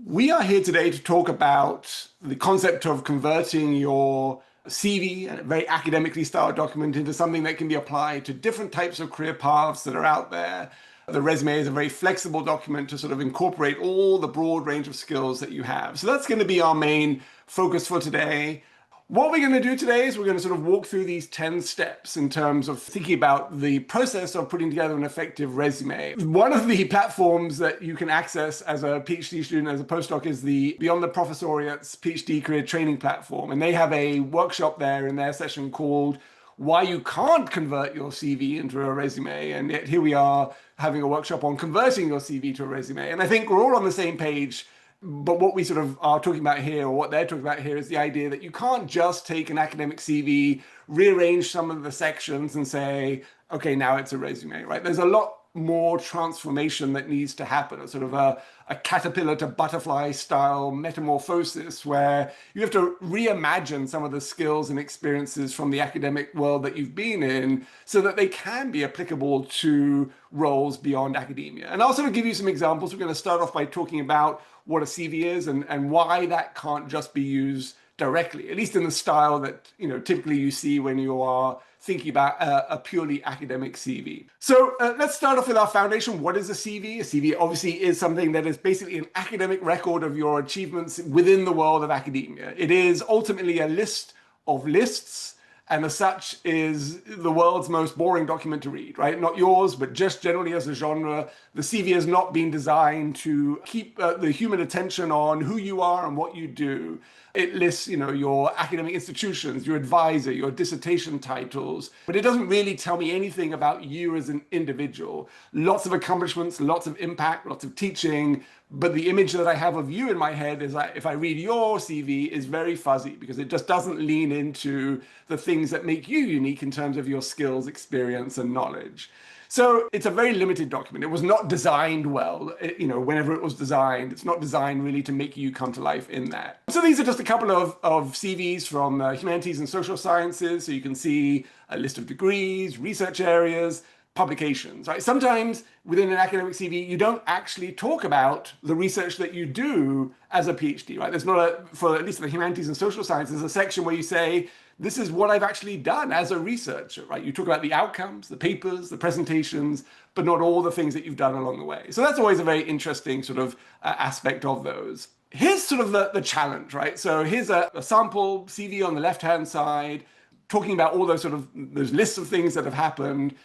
We are here today to talk about the concept of converting your CV, a very academically styled document, into something that can be applied to different types of career paths that are out there. The resume is a very flexible document to sort of incorporate all the broad range of skills that you have. So that's going to be our main focus for today. What we're going to do today is we're going to sort of walk through these 10 steps in terms of thinking about the process of putting together an effective resume. One of the platforms that you can access as a PhD student, as a postdoc, is the Beyond the Professoriate's PhD career training platform. And they have a workshop there in their session called Why You Can't Convert Your CV into a Resume. And yet here we are having a workshop on converting your CV to a resume. And I think we're all on the same page. But what we sort of are talking about here, or what they're talking about here, is the idea that you can't just take an academic CV, rearrange some of the sections and say, okay, now it's a resume, right? There's a lot more transformation that needs to happen, a sort of a caterpillar to butterfly style metamorphosis where you have to reimagine some of the skills and experiences from the academic world that you've been in so that they can be applicable to roles beyond academia. And I'll sort of give you some examples. We're going to start off by talking about what a CV is and why that can't just be used directly, at least in the style that typically you see when you are thinking about a purely academic CV. So let's start off with our foundation. What is a CV? A CV obviously is something that is basically an academic record of your achievements within the world of academia. It is ultimately a list of lists, and as such is the world's most boring document to read, right? Not yours, but just generally as a genre. The CV has not been designed to keep the human attention on who you are and what you do. It lists, your academic institutions, your advisor, your dissertation titles, but it doesn't really tell me anything about you as an individual. Lots of accomplishments, lots of impact, lots of teaching, but the image that I have of you in my head is that if I read your CV is very fuzzy because it just doesn't lean into the things that make you unique in terms of your skills, experience, and knowledge. So it's a very limited document. It was not designed well, whenever it was designed. It's not designed really to make you come to life in that. So these are just a couple of CVs from humanities and social sciences. So you can see a list of degrees, research areas, publications, right? Sometimes within an academic CV, you don't actually talk about the research that you do as a PhD, right? There's not for at least the humanities and social sciences, a section where you say, this is what I've actually done as a researcher, right? You talk about the outcomes, the papers, the presentations, but not all the things that you've done along the way. So that's always a very interesting sort of aspect of those. Here's sort of the challenge, right? So here's a sample CV on the left-hand side, talking about all those those lists of things that have happened.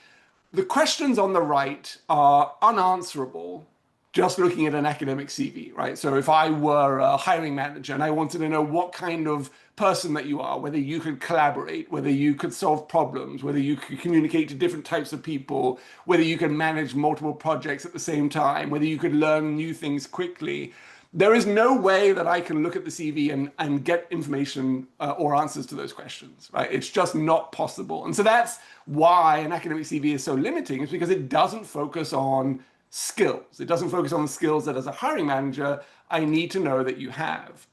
The questions on the right are unanswerable just looking at an academic CV, right? So if I were a hiring manager and I wanted to know what kind of person that you are, whether you could collaborate, whether you could solve problems, whether you could communicate to different types of people, whether you could manage multiple projects at the same time, whether you could learn new things quickly, there is no way that I can look at the CV and get information or answers to those questions, right? It's just not possible. And so that's why an academic CV is so limiting, is because it doesn't focus on skills. It doesn't focus on the skills that as a hiring manager, I need to know that you have.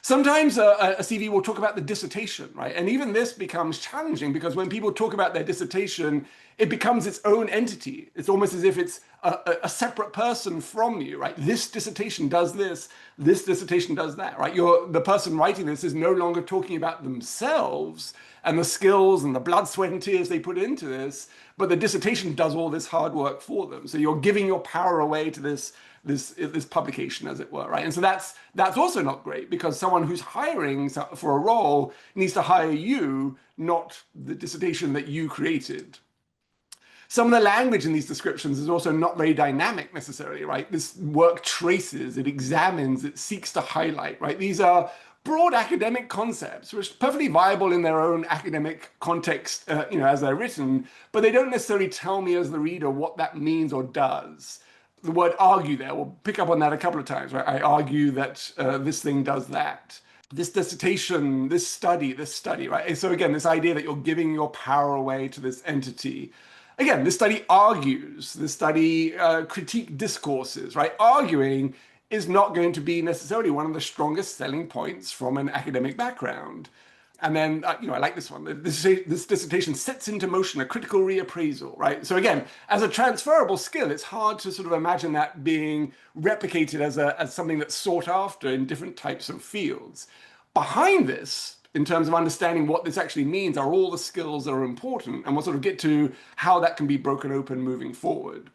Sometimes a CV will talk about the dissertation, right? And even this becomes challenging because when people talk about their dissertation, it becomes its own entity. It's almost as if it's a separate person from you, right? This dissertation does this dissertation does that, right? The person writing this is no longer talking about themselves and the skills and the blood, sweat, and tears they put into this, but the dissertation does all this hard work for them. So you're giving your power away to this publication, as it were, right? And so that's also not great because someone who's hiring for a role needs to hire you, not the dissertation that you created. Some of the language in these descriptions is also not very dynamic necessarily, right? This work traces, it examines, it seeks to highlight, right? These are broad academic concepts, which are perfectly viable in their own academic context, as they're written, but they don't necessarily tell me as the reader what that means or does. The word argue there, we'll pick up on that a couple of times, right? I argue that this thing does that. This dissertation, this study, right? And so again, this idea that you're giving your power away to this entity. Again, this study argues, this study critique discourses, right? Arguing is not going to be necessarily one of the strongest selling points from an academic background. And then, I like this one. This dissertation sets into motion a critical reappraisal, right? So again, as a transferable skill, it's hard to sort of imagine that being replicated as something that's sought after in different types of fields. Behind this, in terms of understanding what this actually means, are all the skills that are important, and we'll sort of get to how that can be broken open moving forward.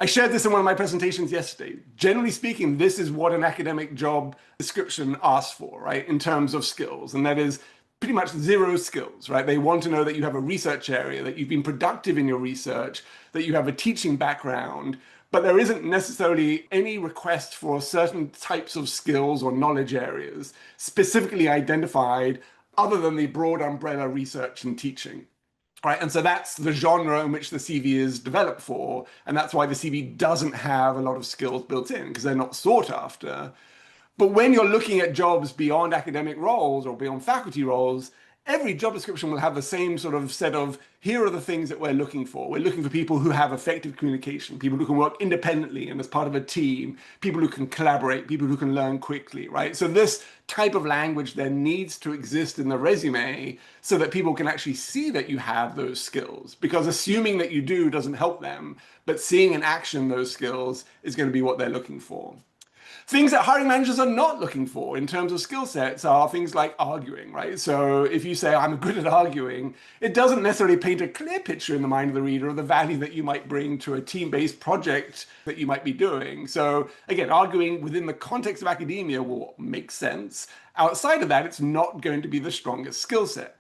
I shared this in one of my presentations yesterday. Generally speaking, this is what an academic job description asks for, right, in terms of skills, and that is pretty much 0 skills, right? They want to know that you have a research area, that you've been productive in your research, that you have a teaching background, but there isn't necessarily any request for certain types of skills or knowledge areas specifically identified other than the broad umbrella research and teaching. Right, and so that's the genre in which the CV is developed for, and that's why the CV doesn't have a lot of skills built in, because they're not sought after. But when you're looking at jobs beyond academic roles or beyond faculty roles, every job description will have the same sort of set of, here are the things that we're looking for. We're looking for people who have effective communication, people who can work independently and as part of a team, people who can collaborate, people who can learn quickly, right? So this type of language then needs to exist in the resume so that people can actually see that you have those skills, because assuming that you do doesn't help them, but seeing in action those skills is going to be what they're looking for. Things that hiring managers are not looking for in terms of skill sets are things like arguing, right? So if you say, I'm good at arguing, it doesn't necessarily paint a clear picture in the mind of the reader of the value that you might bring to a team-based project that you might be doing. So again, arguing within the context of academia will make sense. Outside of that, it's not going to be the strongest skill set.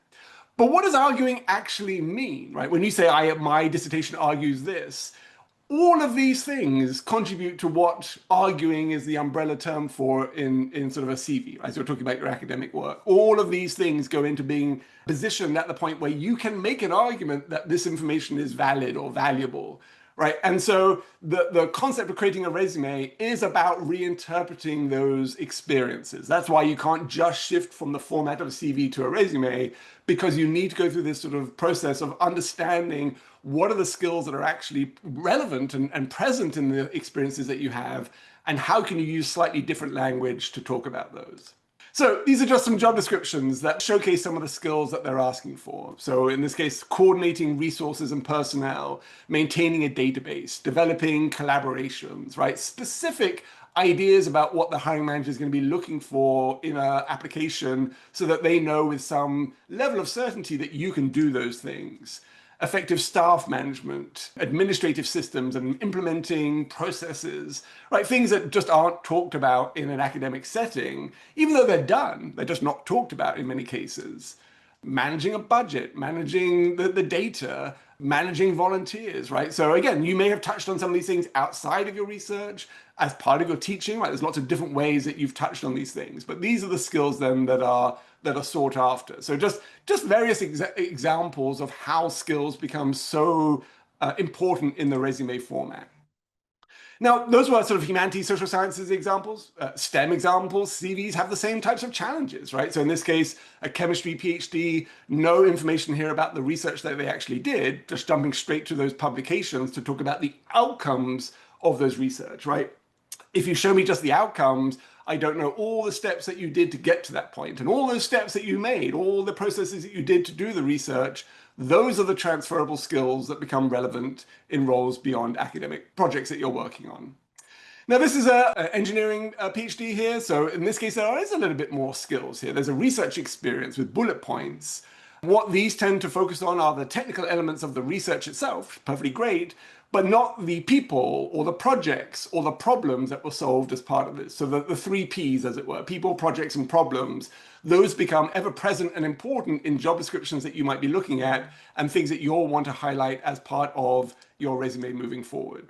But what does arguing actually mean, right? When you say, my dissertation argues this, all of these things contribute to what arguing is the umbrella term for in sort of a CV, right? So we're talking about your academic work. All of these things go into being positioned at the point where you can make an argument that this information is valid or valuable, right? And so the concept of creating a resume is about reinterpreting those experiences. That's why you can't just shift from the format of a CV to a resume, because you need to go through this sort of process of understanding what are the skills that are actually relevant and present in the experiences that you have, and how can you use slightly different language to talk about those. So these are just some job descriptions that showcase some of the skills that they're asking for. So in this case, coordinating resources and personnel, maintaining a database, developing collaborations, right? Specific ideas about what the hiring manager is going to be looking for in an application so that they know with some level of certainty that you can do those things. Effective staff management, administrative systems, and implementing processes, right? Things that just aren't talked about in an academic setting, even though they're done, they're just not talked about in many cases. Managing a budget, managing the data, managing volunteers, right? So again, you may have touched on some of these things outside of your research as part of your teaching, right? There's lots of different ways that you've touched on these things, but these are the skills then that are sought after. So just various examples of how skills become so important in the resume format. Now, those were sort of humanities, social sciences examples. STEM examples, CVs have the same types of challenges, right? So in this case, a chemistry PhD, no information here about the research that they actually did, just jumping straight to those publications to talk about the outcomes of those research, right? If you show me just the outcomes, I don't know all the steps that you did to get to that point, and all those steps that you made, all the processes that you did to do the research. Those are the transferable skills that become relevant in roles beyond academic projects that you're working on. Now, this is an engineering PhD here. So in this case, there is a little bit more skills here. There's a research experience with bullet points. What these tend to focus on are the technical elements of the research itself, perfectly great, but not the people or the projects or the problems that were solved as part of this. So the 3 Ps, as it were, people, projects, and problems, those become ever present and important in job descriptions that you might be looking at and things that you'll want to highlight as part of your resume moving forward.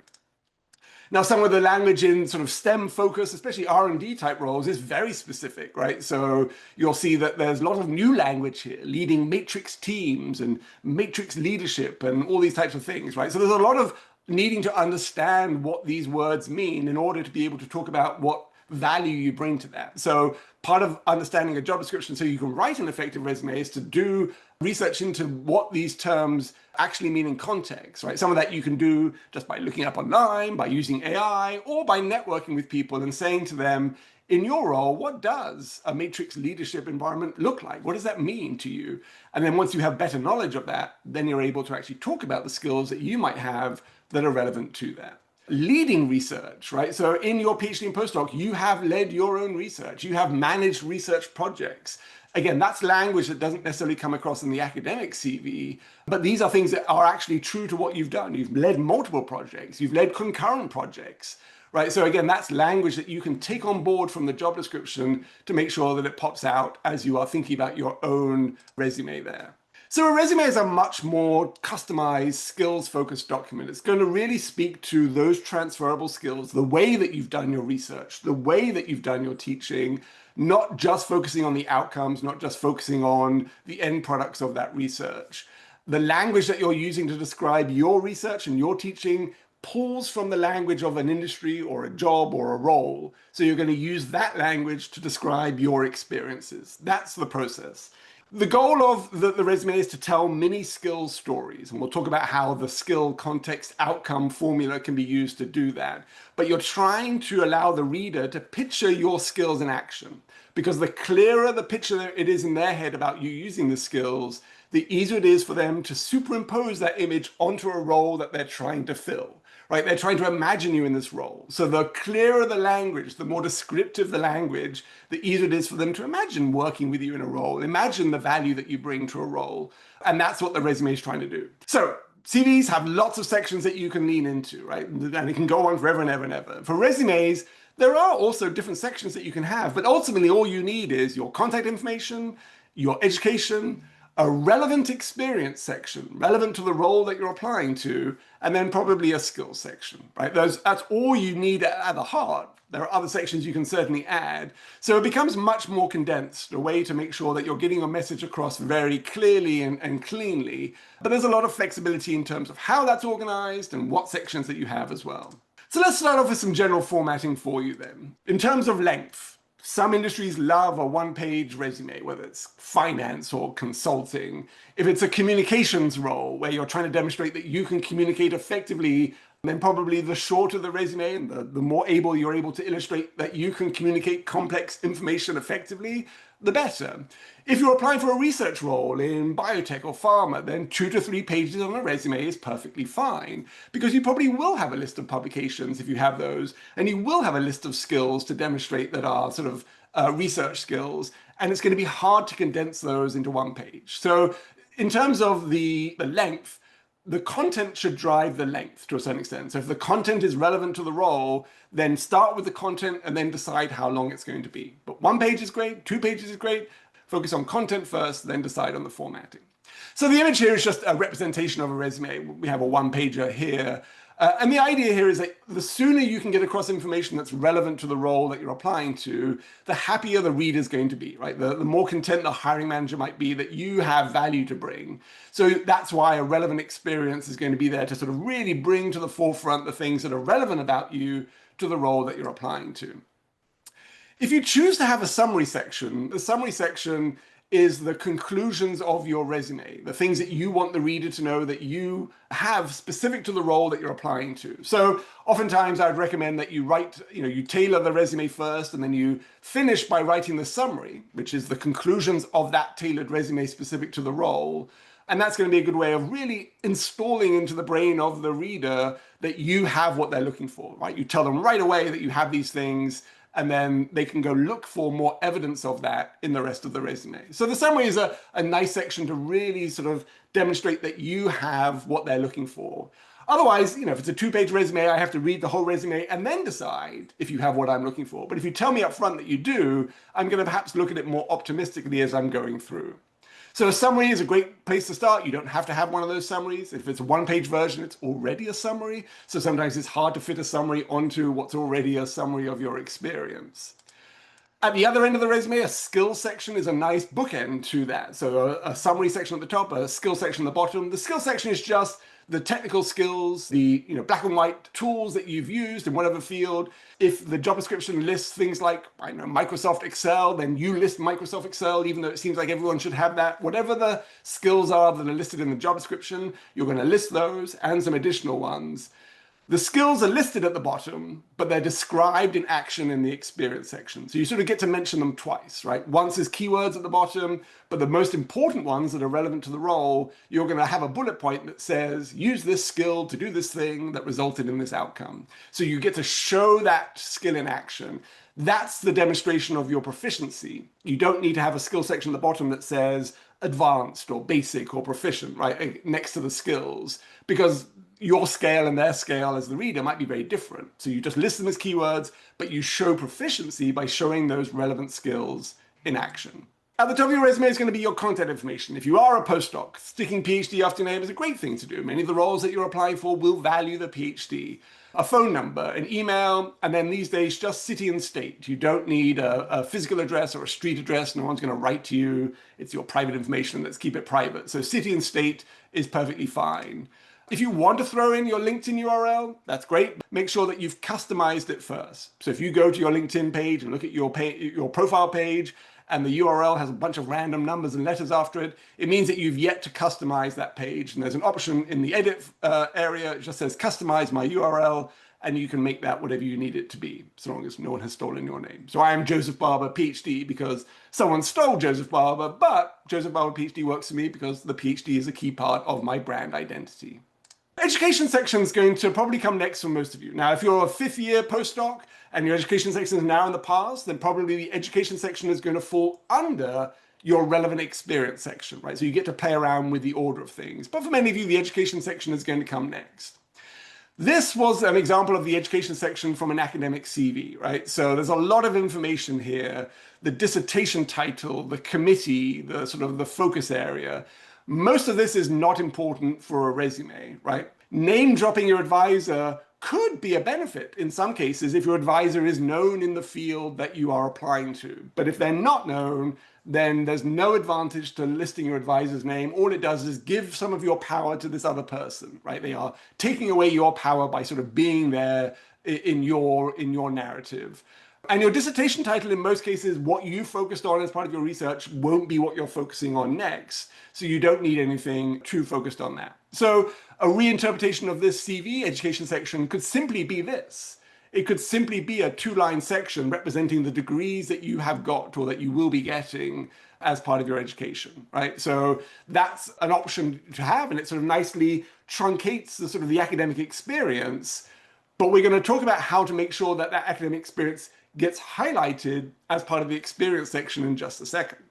Now, some of the language in sort of STEM focus, especially R&D type roles, is very specific, right? So you'll see that there's a lot of new language here, leading matrix teams and matrix leadership and all these types of things, right? So there's a lot of needing to understand what these words mean in order to be able to talk about what value you bring to that. So part of understanding a job description so you can write an effective resume is to do research into what these terms actually mean in context, right? Some of that you can do just by looking up online, by using AI, or by networking with people and saying to them, in your role, what does a matrix leadership environment look like? What does that mean to you? And then once you have better knowledge of that, then you're able to actually talk about the skills that you might have that are relevant to that. Leading research, right? So in your PhD and postdoc, you have led your own research. You have managed research projects. Again, that's language that doesn't necessarily come across in the academic CV, but these are things that are actually true to what you've done. You've led multiple projects. You've led concurrent projects, right? So again, that's language that you can take on board from the job description to make sure that it pops out as you are thinking about your own resume there. So a resume is a much more customized, skills-focused document. It's going to really speak to those transferable skills, the way that you've done your research, the way that you've done your teaching, not just focusing on the outcomes, not just focusing on the end products of that research. The language that you're using to describe your research and your teaching pulls from the language of an industry or a job or a role. So you're going to use that language to describe your experiences. That's the process. The goal of the resume is to tell mini skills stories, and we'll talk about how the skill context outcome formula can be used to do that. But you're trying to allow the reader to picture your skills in action, because the clearer the picture it is in their head about you using the skills, the easier it is for them to superimpose that image onto a role that they're trying to fill. Right? They're trying to imagine you in this role. So the clearer the language, the more descriptive the language, the easier it is for them to imagine working with you in a role, imagine the value that you bring to a role. And that's what the resume is trying to do. So CVs have lots of sections that you can lean into, right? And it can go on forever and ever and ever. For resumes, there are also different sections that you can have, but ultimately all you need is your contact information, your education, a relevant experience section, relevant to the role that you're applying to, and then probably a skills section, right? That's all you need at the heart. There are other sections you can certainly add. So it becomes much more condensed, a way to make sure that you're getting your message across very clearly and cleanly. But there's a lot of flexibility in terms of how that's organized and what sections that you have as well. So let's start off with some general formatting for you then. In terms of length, some industries love a one-page resume, whether it's finance or consulting. If it's a communications role where you're trying to demonstrate that you can communicate effectively, then probably the shorter the resume and the more able you're able to illustrate that you can communicate complex information effectively, the better. If you're applying for a research role in biotech or pharma, then 2 to 3 pages on a resume is perfectly fine, because you probably will have a list of publications if you have those, and you will have a list of skills to demonstrate that are sort of research skills, and it's going to be hard to condense those into one page. So in terms of the length, the content should drive the length to a certain extent. So if the content is relevant to the role, then start with the content and then decide how long it's going to be. But 1 page is great, 2 pages is great. Focus on content first, then decide on the formatting. So the image here is just a representation of a resume. We have a one-pager here. And the idea here is that the sooner you can get across information that's relevant to the role that you're applying to, the happier the reader is going to be, right? The more content the hiring manager might be that you have value to bring. So that's why a relevant experience is going to be there to sort of really bring to the forefront the things that are relevant about you to the role that you're applying to. If you choose to have a summary section, the summary section is the conclusions of your resume, the things that you want the reader to know that you have specific to the role that you're applying to. So oftentimes I'd recommend that you write, you tailor the resume first, and then you finish by writing the summary, which is the conclusions of that tailored resume specific to the role. And that's going to be a good way of really installing into the brain of the reader that you have what they're looking for, right? You tell them right away that you have these things, and then they can go look for more evidence of that in the rest of the resume. So the summary is a nice section to really sort of demonstrate that you have what they're looking for. Otherwise, if it's a 2-page resume, I have to read the whole resume and then decide if you have what I'm looking for. But if you tell me up front that you do, I'm going to perhaps look at it more optimistically as I'm going through. So a summary is a great place to start. You don't have to have one of those summaries. If it's a 1-page version, it's already a summary. So sometimes it's hard to fit a summary onto what's already a summary of your experience. At the other end of the resume, a skills section is a nice bookend to that. So a summary section at the top, a skills section at the bottom. The skills section is just the technical skills, the black and white tools that you've used in whatever field. If the job description lists things like, Microsoft Excel, then you list Microsoft Excel, even though it seems like everyone should have that. Whatever the skills are that are listed in the job description, you're going to list those and some additional ones. The skills are listed at the bottom, but they're described in action in the experience section. So you sort of get to mention them twice, right? Once as keywords at the bottom, but the most important ones that are relevant to the role, you're going to have a bullet point that says, use this skill to do this thing that resulted in this outcome. So you get to show that skill in action. That's the demonstration of your proficiency. You don't need to have a skill section at the bottom that says advanced or basic or proficient, right, next to the skills, because your scale and their scale as the reader might be very different. So you just list them as keywords, but you show proficiency by showing those relevant skills in action. At the top of your resume is going to be your contact information. If you are a postdoc, sticking PhD after your name is a great thing to do. Many of the roles that you're applying for will value the PhD. A phone number, an email, and then these days just city and state. You don't need a physical address or a street address. No one's going to write to you. It's your private information. Let's keep it private. So city and state is perfectly fine. If you want to throw in your LinkedIn URL, that's great. Make sure that you've customized it first. So if you go to your LinkedIn page and look at your profile page, and the URL has a bunch of random numbers and letters after it, it means that you've yet to customize that page. And there's an option in the edit area. It just says customize my URL, and you can make that whatever you need it to be, so long as no one has stolen your name. So I am Joseph Barber, PhD, because someone stole Joseph Barber, but Joseph Barber, PhD works for me because the PhD is a key part of my brand identity. Education section is going to probably come next for most of you. Now, if you're a fifth-year postdoc and your education section is now in the past, then probably the education section is going to fall under your relevant experience section, right? So you get to play around with the order of things. But for many of you, the education section is going to come next. This was an example of the education section from an academic CV, right? So there's a lot of information here, the dissertation title, the committee, the sort of the focus area. Most of this is not important for a resume, right? Name dropping your advisor could be a benefit in some cases if your advisor is known in the field that you are applying to. But if they're not known, then there's no advantage to listing your advisor's name. All it does is give some of your power to this other person, right? They are taking away your power by sort of being there in your narrative. And your dissertation title, in most cases, what you focused on as part of your research won't be what you're focusing on next. So you don't need anything too focused on that. So a reinterpretation of this CV education section could simply be this. It could simply be a two-line section representing the degrees that you have got or that you will be getting as part of your education, right? So that's an option to have, and it sort of nicely truncates the sort of the academic experience. But we're going to talk about how to make sure that that academic experience gets highlighted as part of the experience section in just a second.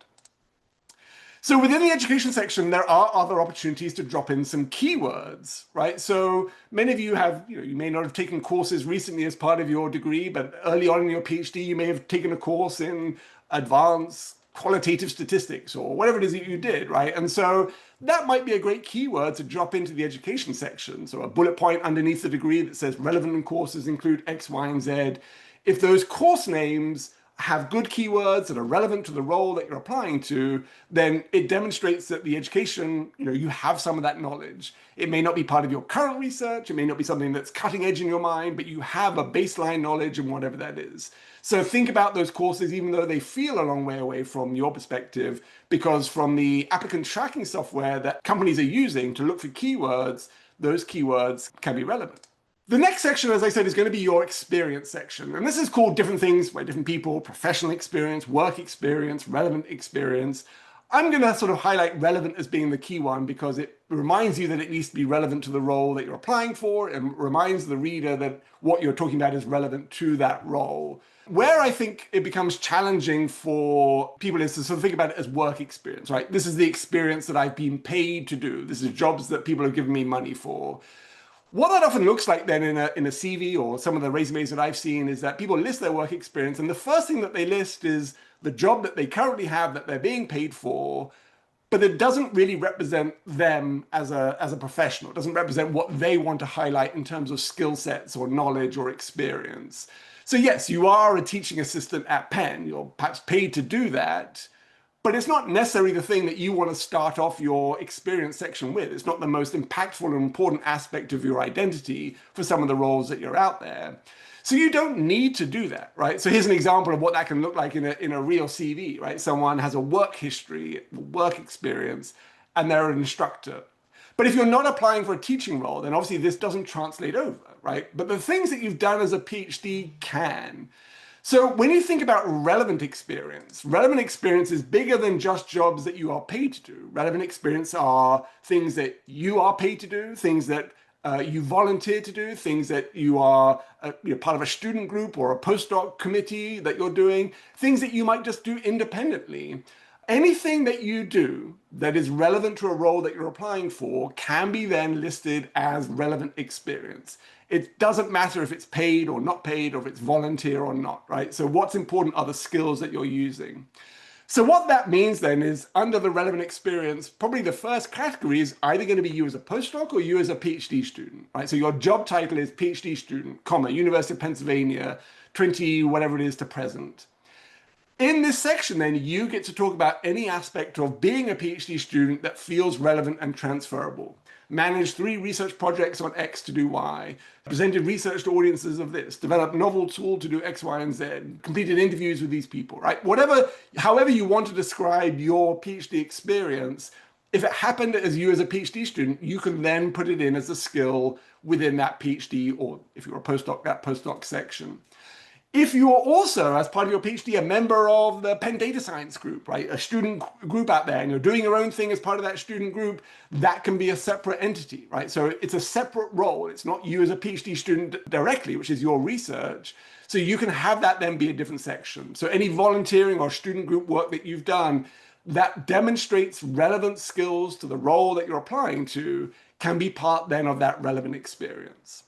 So within the education section, there are other opportunities to drop in some keywords, right? So many of you have, you may not have taken courses recently as part of your degree, but early on in your PhD, you may have taken a course in advanced qualitative statistics or whatever it is that you did, right? And so that might be a great keyword to drop into the education section. So a bullet point underneath the degree that says relevant courses include X, Y, and Z. If those course names have good keywords that are relevant to the role that you're applying to, then it demonstrates that the education, you have some of that knowledge. It may not be part of your current research, it may not be something that's cutting edge in your mind, but you have a baseline knowledge in whatever that is. So think about those courses, even though they feel a long way away from your perspective, because from the applicant tracking software that companies are using to look for keywords, those keywords can be relevant. The next section, as I said, is going to be your experience section. And this is called different things by different people: professional experience, work experience, relevant experience. I'm going to sort of highlight relevant as being the key one because it reminds you that it needs to be relevant to the role that you're applying for, and reminds the reader that what you're talking about is relevant to that role. Where I think it becomes challenging for people is to sort of think about it as work experience, right? This is the experience that I've been paid to do. This is jobs that people have given me money for. What that often looks like then in a CV or some of the resumes that I've seen is that people list their work experience, and the first thing that they list is the job that they currently have that they're being paid for, but it doesn't really represent them as a professional. It doesn't represent what they want to highlight in terms of skill sets or knowledge or experience. So yes, you are a teaching assistant at Penn. You're perhaps paid to do that, but it's not necessarily the thing that you want to start off your experience section with. It's not the most impactful and important aspect of your identity for some of the roles that you're out there. So you don't need to do that, right? So here's an example of what that can look like in a real CV, right? Someone has a work history, work experience, and they're an instructor. But if you're not applying for a teaching role, then obviously this doesn't translate over, right? But the things that you've done as a PhD can. So when you think about relevant experience is bigger than just jobs that you are paid to do. Relevant experience are things that you are paid to do, things that you volunteer to do, things that you are part of a student group or a postdoc committee that you're doing, things that you might just do independently. Anything that you do that is relevant to a role that you're applying for can be then listed as relevant experience. It doesn't matter if it's paid or not paid, or if it's volunteer or not, right? So what's important are the skills that you're using. So what that means then is under the relevant experience, probably the first category is either going to be you as a postdoc or you as a PhD student, right? So your job title is PhD student, comma, University of Pennsylvania, 20, whatever it is to present. In this section, then, you get to talk about any aspect of being a PhD student that feels relevant and transferable. Managed 3 research projects on X to do Y, presented research to audiences of this, developed novel tool to do X, Y, and Z, completed interviews with these people, right? However you want to describe your PhD experience, if it happened as you as a PhD student, you can then put it in as a skill within that PhD, or if you're a postdoc, that postdoc section. If you are also, as part of your PhD, a member of the Penn Data Science group, right, a student group out there, and you're doing your own thing as part of that student group, that can be a separate entity, right? So it's a separate role. It's not you as a PhD student directly, which is your research. So you can have that then be a different section. So any volunteering or student group work that you've done that demonstrates relevant skills to the role that you're applying to can be part then of that relevant experience.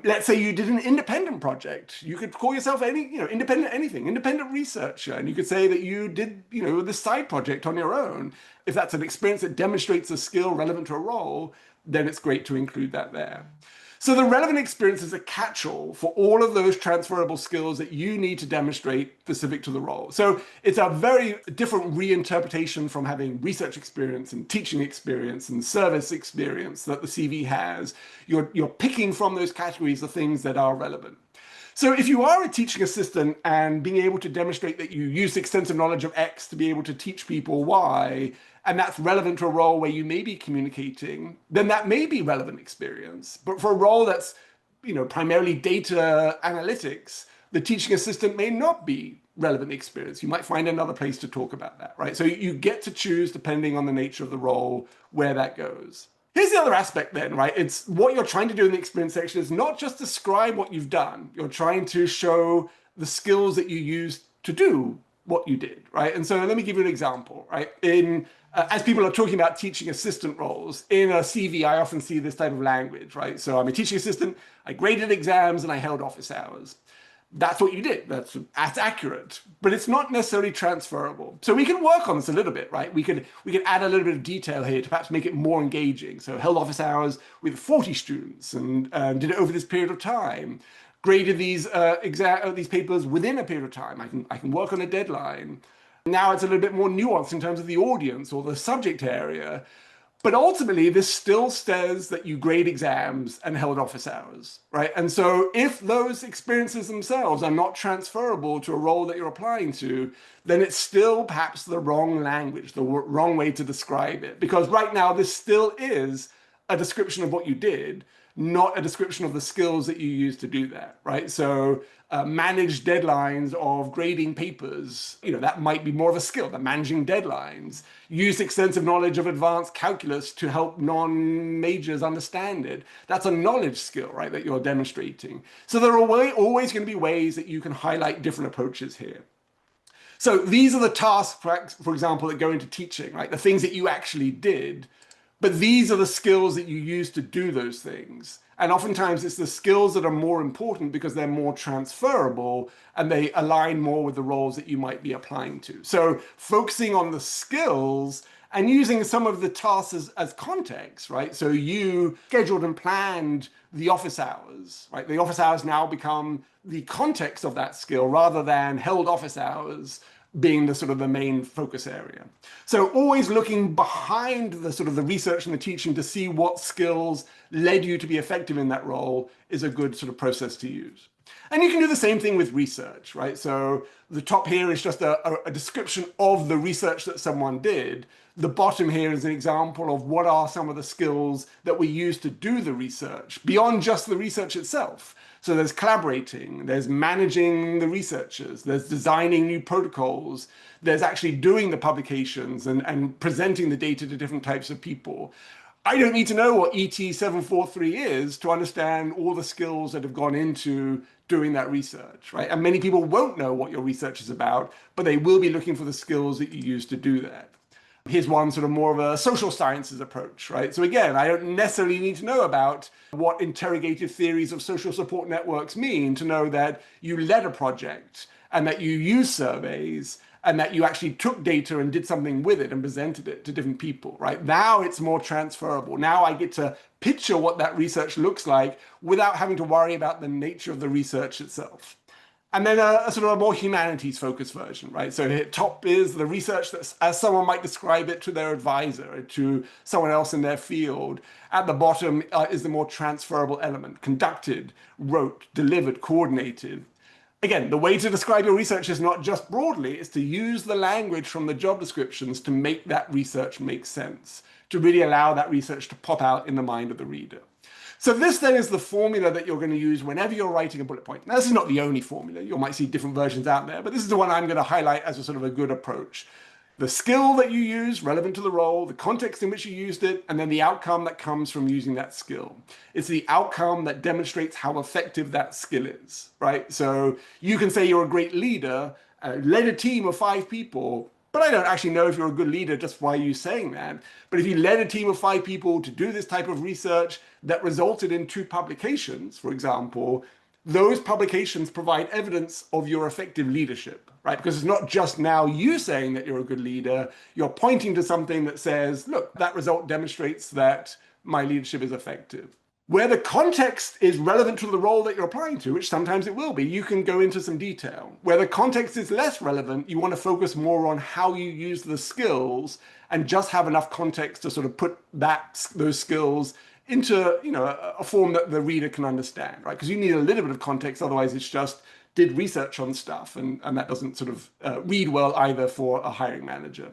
Let's say you did an independent project. You could call yourself independent anything, independent researcher, and you could say that you did, this side project on your own. If that's an experience that demonstrates a skill relevant to a role, then it's great to include that there. So the relevant experience is a catch-all for all of those transferable skills that you need to demonstrate specific to the role. So it's a very different reinterpretation from having research experience and teaching experience and service experience that the CV has. You're picking from those categories the things that are relevant. So if you are a teaching assistant and being able to demonstrate that you use extensive knowledge of X to be able to teach people Y, and that's relevant to a role where you may be communicating, then that may be relevant experience. But for a role that's, primarily data analytics, the teaching assistant may not be relevant experience. You might find another place to talk about that, right? So you get to choose, depending on the nature of the role, where that goes. Here's the other aspect then, right? It's what you're trying to do in the experience section is not just describe what you've done. You're trying to show the skills that you used to do what you did, right? And so let me give you an example, right? As people are talking about teaching assistant roles, in a CV, I often see this type of language, right? So I'm a teaching assistant, I graded exams, and I held office hours. That's what you did. That's accurate, but it's not necessarily transferable. So we can work on this a little bit, right? We could add a little bit of detail here to perhaps make it more engaging. So held office hours with 40 students and did it over this period of time. Graded these papers within a period of time. I can work on a deadline. Now it's a little bit more nuanced in terms of the audience or the subject area. But ultimately, this still says that you grade exams and held office hours, right? And so if those experiences themselves are not transferable to a role that you're applying to, then it's still perhaps the wrong language, the wrong way to describe it. Because right now, this still is a description of what you did, not a description of the skills that you use to do that, right? So manage deadlines of grading papers, that might be more of a skill, the managing deadlines. Use extensive knowledge of advanced calculus to help non-majors understand it. That's a knowledge skill, right, that you're demonstrating. So there are always going to be ways that you can highlight different approaches here. So these are the tasks, for example, that go into teaching, right? The things that you actually did. But these are the skills that you use to do those things. And oftentimes it's the skills that are more important because they're more transferable and they align more with the roles that you might be applying to. So focusing on the skills and using some of the tasks as context, right? So you scheduled and planned the office hours, right? The office hours now become the context of that skill rather than held office hours being the sort of the main focus area. So always looking behind the sort of the research and the teaching to see what skills led you to be effective in that role is a good sort of process to use. And you can do the same thing with research, right? So the top here is just a description of the research that someone did. The bottom here is an example of what are some of the skills that we use to do the research beyond just the research itself. So there's collaborating, there's managing the researchers, there's designing new protocols, there's actually doing the publications and presenting the data to different types of people. I don't need to know what ET743 is to understand all the skills that have gone into doing that research, right? And many people won't know what your research is about, but they will be looking for the skills that you use to do that. Here's one sort of more of a social sciences approach, right? So again, I don't necessarily need to know about what interrogative theories of social support networks mean to know that you led a project and that you used surveys and that you actually took data and did something with it and presented it to different people, right? Now it's more transferable. Now I get to picture what that research looks like without having to worry about the nature of the research itself. And then a sort of a more humanities focused version, right? So here top is the research that's, as someone might describe it to their advisor, to someone else in their field. At the bottom is the more transferable element, conducted, wrote, delivered, coordinated. Again, the way to describe your research is not just broadly, it's to use the language from the job descriptions to make that research make sense, to really allow that research to pop out in the mind of the reader. So this then is the formula that you're going to use whenever you're writing a bullet point. Now, this is not the only formula. You might see different versions out there, but this is the one I'm going to highlight as a sort of a good approach. The skill that you use relevant to the role, the context in which you used it, and then the outcome that comes from using that skill. It's the outcome that demonstrates how effective that skill is, right? So you can say you're a great leader, led a team of 5 people, but I don't actually know if you're a good leader just by you saying that. But if you led a team of 5 people to do this type of research that resulted in 2 publications, for example, those publications provide evidence of your effective leadership, right? Because it's not just now you saying that you're a good leader, you're pointing to something that says, look, that result demonstrates that my leadership is effective. Where the context is relevant to the role that you're applying to, which sometimes it will be, you can go into some detail. Where the context is less relevant, you want to focus more on how you use the skills and just have enough context to sort of put those skills into a form that the reader can understand, right? Because you need a little bit of context, otherwise it's just did research on stuff, and that doesn't sort of read well either for a hiring manager.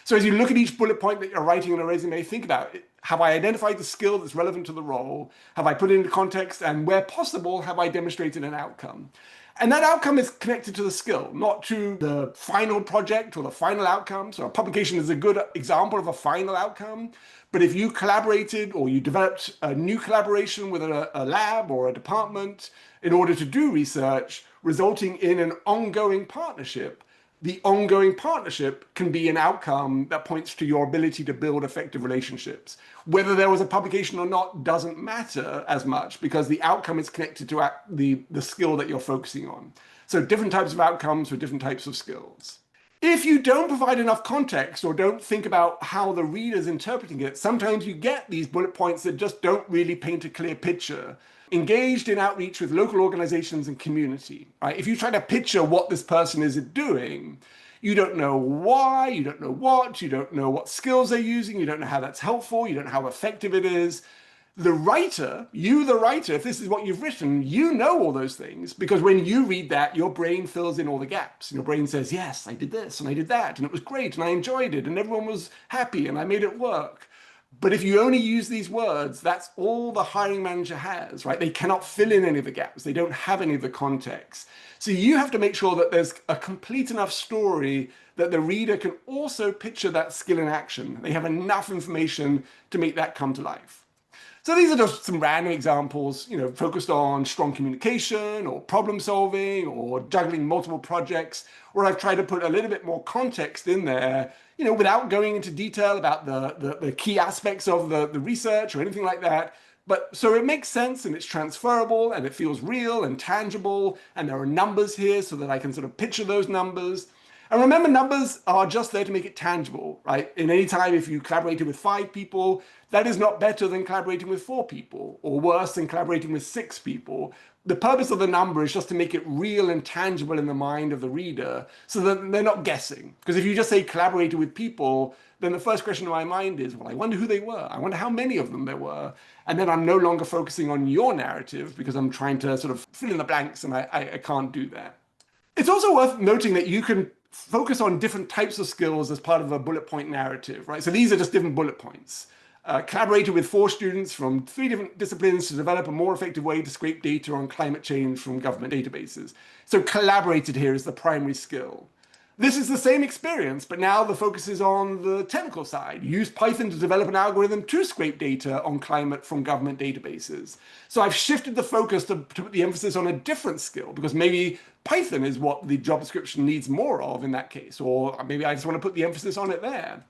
So as you look at each bullet point that you're writing in a resume, think about it. Have I identified the skill that's relevant to the role? Have I put it into context? And where possible, have I demonstrated an outcome? And that outcome is connected to the skill, not to the final project or the final outcome. So a publication is a good example of a final outcome. But if you collaborated or you developed a new collaboration with a lab or a department in order to do research, resulting in an ongoing partnership, the ongoing partnership can be an outcome that points to your ability to build effective relationships. Whether there was a publication or not doesn't matter as much because the outcome is connected to the skill that you're focusing on. So different types of outcomes for different types of skills. If you don't provide enough context or don't think about how the reader's interpreting it, sometimes you get these bullet points that just don't really paint a clear picture. Engaged in outreach with local organizations and community, right? If you try to picture what this person is doing, you don't know why, you don't know what, you don't know what skills they're using, you don't know how that's helpful, you don't know how effective it is. The writer, if this is what you've written, you know all those things because when you read that, your brain fills in all the gaps. Your brain says, yes, I did this and I did that and it was great and I enjoyed it and everyone was happy and I made it work. But if you only use these words, that's all the hiring manager has, right? They cannot fill in any of the gaps. They don't have any of the context. So you have to make sure that there's a complete enough story that the reader can also picture that skill in action. They have enough information to make that come to life. So these are just some random examples, focused on strong communication or problem solving or juggling multiple projects, where I've tried to put a little bit more context in there, without going into detail about the key aspects of the research or anything like that. But so it makes sense and it's transferable and it feels real and tangible. And there are numbers here so that I can sort of picture those numbers. And remember, numbers are just there to make it tangible, right? In any time, if you collaborated with 5 people, that is not better than collaborating with 4 people, or worse than collaborating with 6 people. The purpose of the number is just to make it real and tangible in the mind of the reader so that they're not guessing. Because if you just say collaborated with people, then the first question in my mind is, well, I wonder who they were. I wonder how many of them there were. And then I'm no longer focusing on your narrative because I'm trying to sort of fill in the blanks and I can't do that. It's also worth noting that you can focus on different types of skills as part of a bullet point narrative, right? So these are just different bullet points. Collaborated with 4 students from 3 different disciplines to develop a more effective way to scrape data on climate change from government databases. So collaborated here is the primary skill. This is the same experience, but now the focus is on the technical side. Use Python to develop an algorithm to scrape data on climate from government databases. So I've shifted the focus to put the emphasis on a different skill, because maybe Python is what the job description needs more of in that case, or maybe I just want to put the emphasis on it there.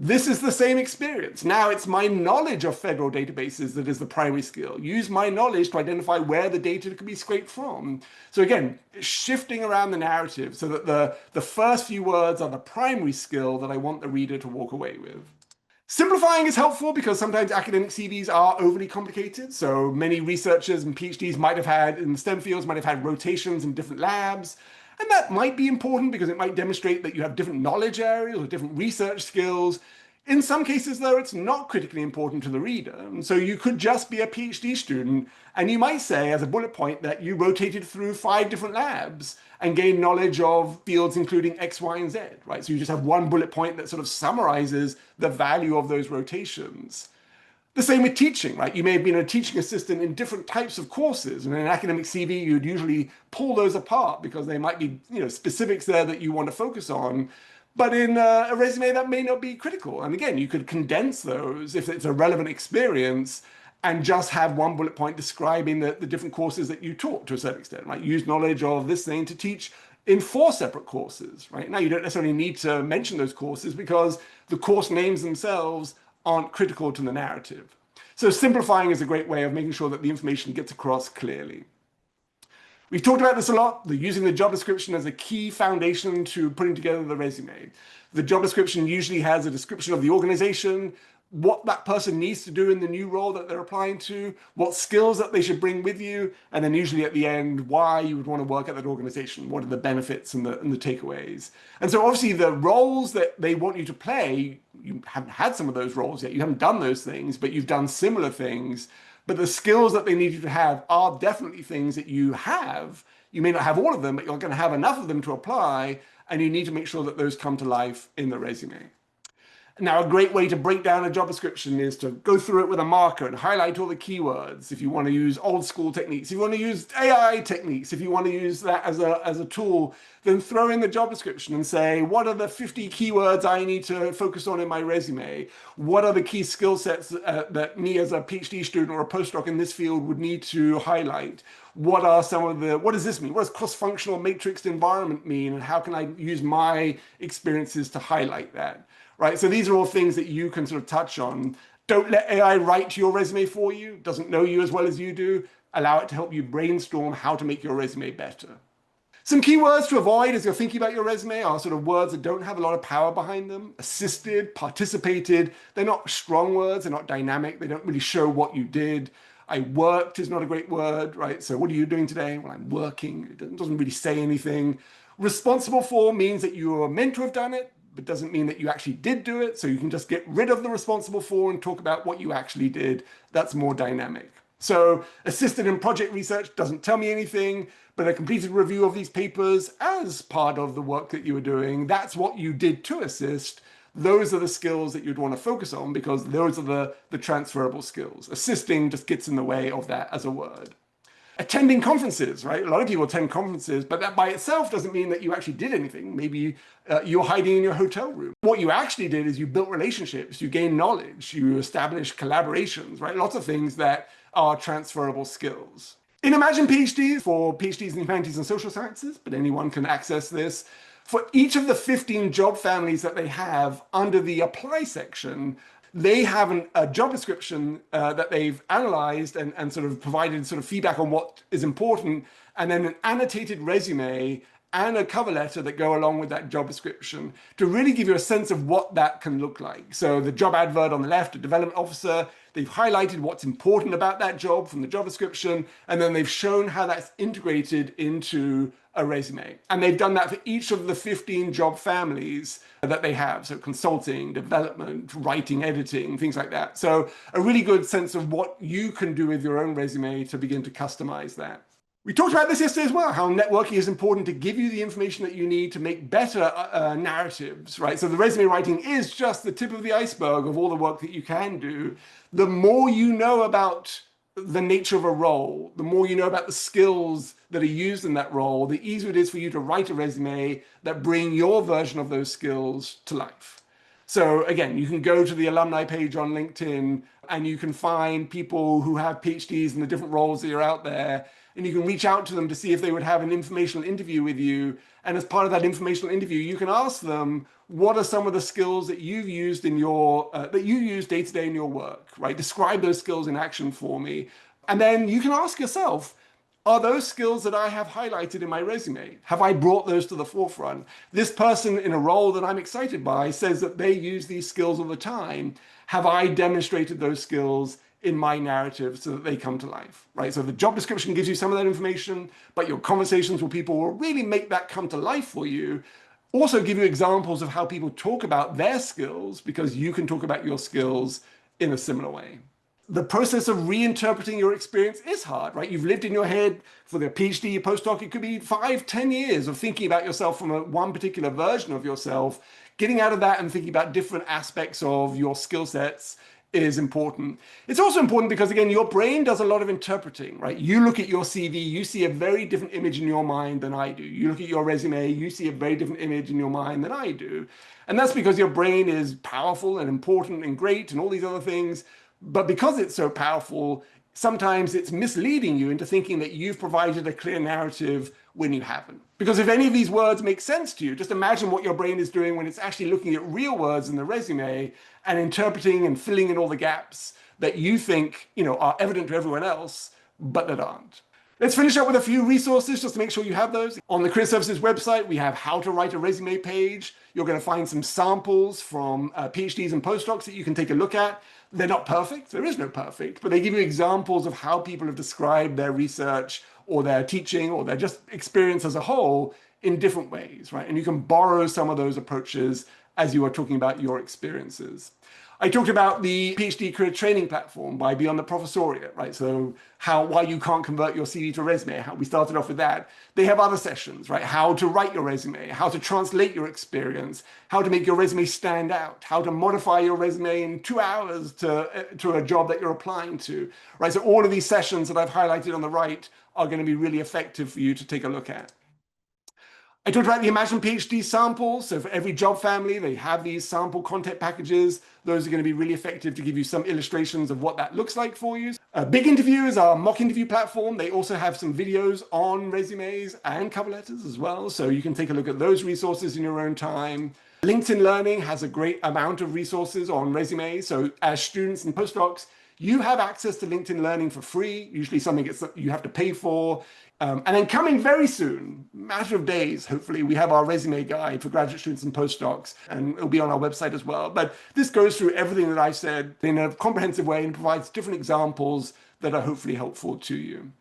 This is the same experience. Now it's my knowledge of federal databases that is the primary skill. Use my knowledge to identify where the data can be scraped from. So again, shifting around the narrative so that the first few words are the primary skill that I want the reader to walk away with. Simplifying is helpful because sometimes academic CVs are overly complicated. So many researchers and PhDs might have had, in STEM fields, might have had rotations in different labs. And that might be important because it might demonstrate that you have different knowledge areas or different research skills. In some cases, though, it's not critically important to the reader. And so you could just be a PhD student, and you might say as a bullet point that you rotated through 5 different labs and gained knowledge of fields including X, Y, and Z, right? So you just have one bullet point that sort of summarizes the value of those rotations. The same with teaching, right? You may have been a teaching assistant in different types of courses, and in an academic CV, you'd usually pull those apart because they might be, specifics there that you want to focus on. But in a resume, that may not be critical. And again, you could condense those if it's a relevant experience and just have one bullet point describing the different courses that you taught to a certain extent, right? Use knowledge of this thing to teach in 4 separate courses, right? Now, you don't necessarily need to mention those courses because the course names themselves aren't critical to the narrative. So simplifying is a great way of making sure that the information gets across clearly. We've talked about this a lot, using the job description as a key foundation to putting together the resume. The job description usually has a description of the organization, what that person needs to do in the new role that they're applying to, what skills that they should bring with you, and then usually at the end, why you would want to work at that organization, what are the benefits and the takeaways. And so obviously the roles that they want you to play, you haven't had some of those roles yet, you haven't done those things, but you've done similar things. But the skills that they need you to have are definitely things that you have. You may not have all of them, but you're going to have enough of them to apply, and you need to make sure that those come to life in the resume. Now, a great way to break down a job description is to go through it with a marker and highlight all the keywords. If you want to use old school techniques, if you want to use AI techniques, if you want to use that as a tool, then throw in the job description and say, what are the 50 keywords I need to focus on in my resume? What are the key skill sets that me as a PhD student or a postdoc in this field would need to highlight? What are some of what does this mean? What does cross-functional matrixed environment mean? And how can I use my experiences to highlight that? Right, so these are all things that you can sort of touch on. Don't let AI write your resume for you. It doesn't know you as well as you do. Allow it to help you brainstorm how to make your resume better. Some key words to avoid as you're thinking about your resume are sort of words that don't have a lot of power behind them. Assisted, participated. They're not strong words. They're not dynamic. They don't really show what you did. I worked is not a great word, right? So what are you doing today? Well, I'm working. It doesn't really say anything. Responsible for means that you are meant to have done it, but doesn't mean that you actually did do it. So you can just get rid of the responsible for and talk about what you actually did. That's more dynamic. So assisted in project research doesn't tell me anything, but a completed review of these papers as part of the work that you were doing, that's what you did to assist. Those are the skills that you'd want to focus on because those are the transferable skills. Assisting just gets in the way of that as a word. Attending conferences, right? A lot of people attend conferences, but that by itself doesn't mean that you actually did anything. Maybe you're hiding in your hotel room. What you actually did is you built relationships, you gained knowledge, you established collaborations, right? Lots of things that are transferable skills. In Imagine PhD, for PhDs in humanities and social sciences, but anyone can access this, for each of the 15 job families that they have under the apply section, they have a job description that they've analyzed and sort of provided sort of feedback on what is important, and then an annotated resume and a cover letter that go along with that job description to really give you a sense of what that can look like. So the job advert on the left, a development officer, they've highlighted what's important about that job from the job description, and then they've shown how that's integrated into a resume. And they've done that for each of the 15 job families that they have. So consulting, development, writing, editing, things like that. So a really good sense of what you can do with your own resume to begin to customize that. We talked about this yesterday as well, how networking is important to give you the information that you need to make better narratives, right? So the resume writing is just the tip of the iceberg of all the work that you can do. The more you know about the nature of a role, the more you know about the skills that are used in that role, the easier it is for you to write a resume that bring your version of those skills to life. So again, you can go to the alumni page on LinkedIn and you can find people who have PhDs in the different roles that are out there, and you can reach out to them to see if they would have an informational interview with you. And as part of that informational interview, you can ask them, what are some of the skills that you've used in your that you use day to day in your work, right? Describe those skills in action for me. And then you can ask yourself, are those skills that I have highlighted in my resume? Have I brought those to the forefront? This person in a role that I'm excited by says that they use these skills all the time. Have I demonstrated those skills in my narrative so that they come to life, right? So the job description gives you some of that information, but your conversations with people will really make that come to life for you. Also give you examples of how people talk about their skills, because you can talk about your skills in a similar way. The process of reinterpreting your experience is hard, right? You've lived in your head for the PhD, your postdoc, it could be 5, 10 years of thinking about yourself from one particular version of yourself. Getting out of that and thinking about different aspects of your skill sets is important. It's also important because, again, your brain does a lot of interpreting, right? You look at your CV, you see a very different image in your mind than I do. You look at your resume, you see a very different image in your mind than I do. And that's because your brain is powerful and important and great and all these other things. But because it's so powerful, sometimes it's misleading you into thinking that you've provided a clear narrative when you haven't. Because if any of these words make sense to you, just imagine what your brain is doing when it's actually looking at real words in the resume and interpreting and filling in all the gaps that you think, are evident to everyone else, but that aren't. Let's finish up with a few resources just to make sure you have those. On the Career Services website, we have how to write a resume page. You're going to find some samples from PhDs and postdocs that you can take a look at. They're not perfect. There is no perfect, but they give you examples of how people have described their research or their teaching or their just experience as a whole in different ways, right? And you can borrow some of those approaches as you are talking about your experiences. I talked about the PhD career training platform by Beyond the Professoriate, right? So why you can't convert your CV to a resume, how we started off with that. They have other sessions, right? How to write your resume, how to translate your experience, how to make your resume stand out, how to modify your resume in 2 hours to a job that you're applying to, right? So all of these sessions that I've highlighted on the right are going to be really effective for you to take a look at. I talked about the Imagine PhD samples. So for every job family, they have these sample content packages. Those are going to be really effective to give you some illustrations of what that looks like for you. Big Interview is our mock interview platform. They also have some videos on resumes and cover letters as well. So you can take a look at those resources in your own time. LinkedIn Learning has a great amount of resources on resumes. So as students and postdocs, you have access to LinkedIn Learning for free, usually something you have to pay for. And then coming very soon, matter of days, hopefully, we have our resume guide for graduate students and postdocs, and it'll be on our website as well. But this goes through everything that I said in a comprehensive way and provides different examples that are hopefully helpful to you.